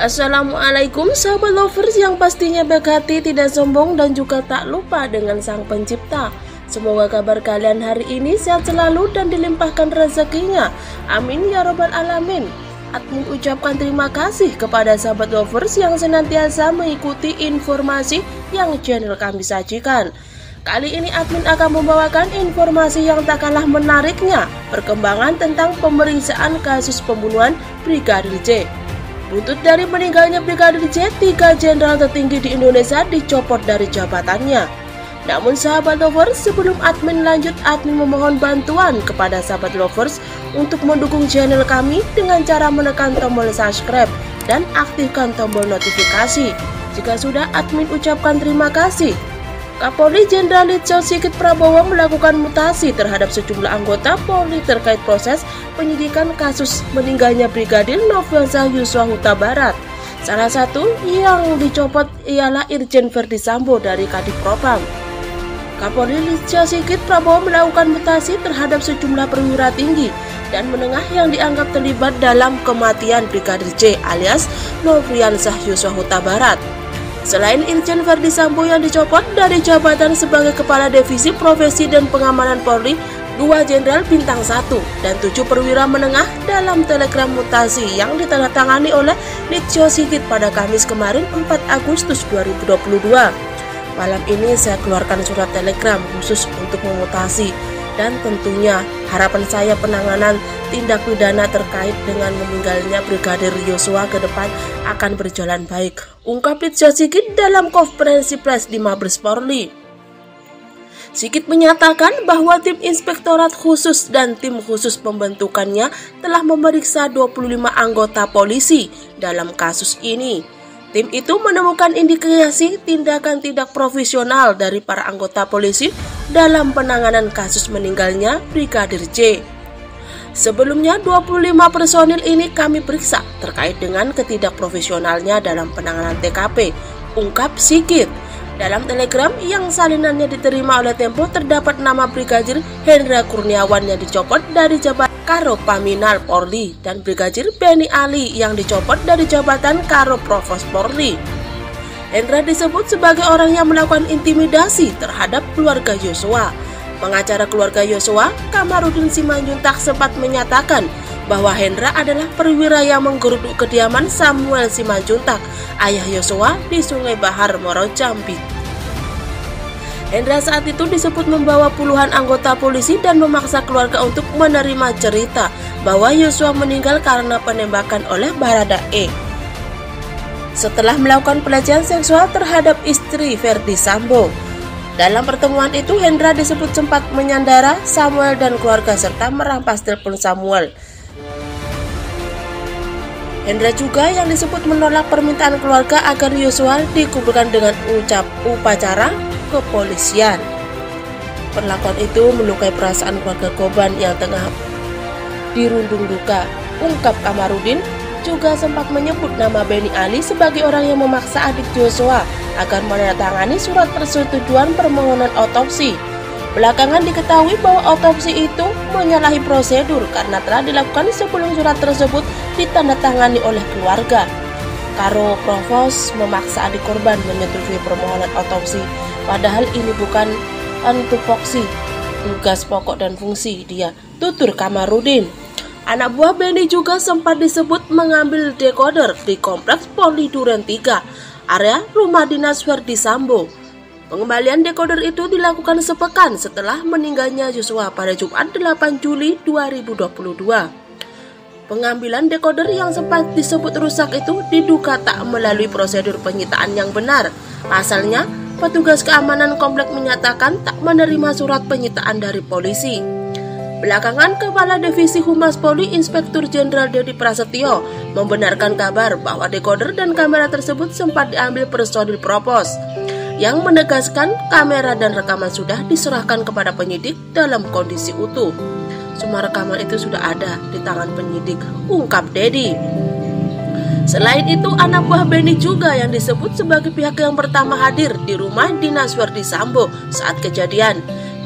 Assalamualaikum sahabat lovers yang pastinya baik hati, tidak sombong dan juga tak lupa dengan Sang Pencipta. Semoga kabar kalian hari ini sehat selalu dan dilimpahkan rezekinya. Amin ya robbal alamin. Admin ucapkan terima kasih kepada sahabat lovers yang senantiasa mengikuti informasi yang channel kami sajikan. Kali ini admin akan membawakan informasi yang tak kalah menariknya, perkembangan tentang pemeriksaan kasus pembunuhan Brigadir J. Buntut dari meninggalnya Brigadir J, 3 jenderal tertinggi di Indonesia dicopot dari jabatannya. Namun sahabat lovers, sebelum admin lanjut, admin memohon bantuan kepada sahabat lovers untuk mendukung channel kami dengan cara menekan tombol subscribe dan aktifkan tombol notifikasi. Jika sudah, admin ucapkan terima kasih. Kapolri Jenderal Listio Sigit Prabowo melakukan mutasi terhadap sejumlah anggota Polri terkait proses penyidikan kasus meninggalnya Brigadir Nofriansah Yosua Huta Barat. Salah satu yang dicopot ialah Irjen Verdi Sambo dari Kadipropam. Kapolri Listio Sigit Prabowo melakukan mutasi terhadap sejumlah perwira tinggi dan menengah yang dianggap terlibat dalam kematian Brigadir J alias Nofriansah Yosua Huta Barat. Selain Irjen Verdi Sambo yang dicopot dari jabatan sebagai Kepala Divisi Profesi dan Pengamanan Polri, 2 jenderal bintang 1 dan 7 perwira menengah dalam telegram mutasi yang ditandatangani oleh Listio Sigit pada Kamis kemarin 4 Agustus 2022. Malam ini saya keluarkan surat telegram khusus untuk memutasi, dan tentunya harapan saya penanganan tindak pidana terkait dengan meninggalnya Brigadir Yosua ke depan akan berjalan baik, ungkap Listio Sigit dalam konferensi pers di Mabes Polri. Sigit menyatakan bahwa tim inspektorat khusus dan tim khusus pembentukannya telah memeriksa 25 anggota polisi dalam kasus ini. Tim itu menemukan indikasi tindakan tidak profesional dari para anggota polisi dalam penanganan kasus meninggalnya Brigadir J. Sebelumnya 25 personil ini kami periksa terkait dengan ketidakprofesionalnya dalam penanganan TKP, ungkap Sigit. Dalam telegram yang salinannya diterima oleh Tempo terdapat nama Brigadir Hendra Kurniawan yang dicopot dari jabatan Karo Paminal Polri dan Brigadir Benny Ali yang dicopot dari jabatan Karo Provos Polri. Hendra disebut sebagai orang yang melakukan intimidasi terhadap keluarga Yosua. Pengacara keluarga Yosua, Kamarudin Simanjuntak, sempat menyatakan bahwa Hendra adalah perwira yang menggeruduk kediaman Samuel Simanjuntak, ayah Yosua, di Sungai Bahar, Muaro, Jambi. Hendra saat itu disebut membawa puluhan anggota polisi dan memaksa keluarga untuk menerima cerita bahwa Yosua meninggal karena penembakan oleh Baradae setelah melakukan pelecehan seksual terhadap istri Verdi Sambo. Dalam pertemuan itu, Hendra disebut sempat menyandara Samuel dan keluarga serta merampas telepon Samuel. Hendra juga yang disebut menolak permintaan keluarga agar Yosua dikuburkan dengan upacara kepolisian. Perlakuan itu melukai perasaan keluarga korban yang tengah dirundung duka, ungkap Kamarudin. Juga sempat menyebut nama Benny Ali sebagai orang yang memaksa adik Yosua agar menandatangani surat persetujuan permohonan otopsi. Belakangan diketahui bahwa otopsi itu menyalahi prosedur karena telah dilakukan sebelum surat tersebut ditandatangani oleh keluarga. Karo Provos memaksa adik korban menyetujui permohonan otopsi, padahal ini bukan tupoksi tugas pokok dan fungsi dia, tutur Kamarudin. Anak buah Benny juga sempat disebut mengambil dekoder di Kompleks Polri Duren 3, area rumah dinas Verdi Sambo. Pengembalian dekoder itu dilakukan sepekan setelah meninggalnya Yosua pada Jumat 8 Juli 2022. Pengambilan dekoder yang sempat disebut rusak itu diduga tak melalui prosedur penyitaan yang benar. Pasalnya, petugas keamanan komplek menyatakan tak menerima surat penyitaan dari polisi. Belakangan, Kepala Divisi Humas Polri Inspektur Jenderal Dedi Prasetyo membenarkan kabar bahwa dekoder dan kamera tersebut sempat diambil personil Propos, yang menegaskan kamera dan rekaman sudah diserahkan kepada penyidik dalam kondisi utuh. Semua rekaman itu sudah ada di tangan penyidik, ungkap Dedi. Selain itu, anak buah Benny juga yang disebut sebagai pihak yang pertama hadir di rumah dinas Verdi Sambo saat kejadian.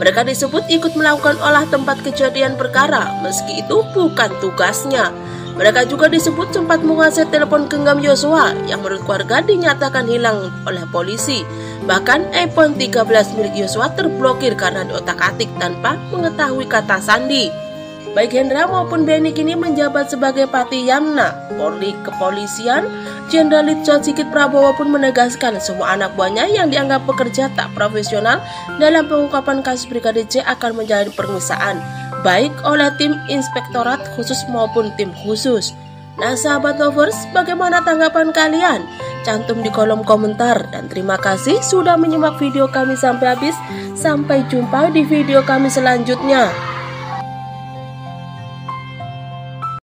Mereka disebut ikut melakukan olah tempat kejadian perkara, meski itu bukan tugasnya. Mereka juga disebut sempat menguasai telepon genggam Yosua yang menurut keluarga dinyatakan hilang oleh polisi. Bahkan iPhone 13 milik Yosua terblokir karena diotak-atik tanpa mengetahui kata sandi. Baik Hendra maupun Benny kini menjabat sebagai Pati Yamna. Polri Kepolisian Jenderal Listio Sigit Prabowo pun menegaskan semua anak buahnya yang dianggap pekerja tak profesional dalam pengungkapan kasus Brigadir J akan menjalani pemeriksaan, baik oleh tim inspektorat khusus maupun tim khusus. Nah sahabat lovers, bagaimana tanggapan kalian? Cantum di kolom komentar, dan terima kasih sudah menyimak video kami sampai habis. Sampai jumpa di video kami selanjutnya.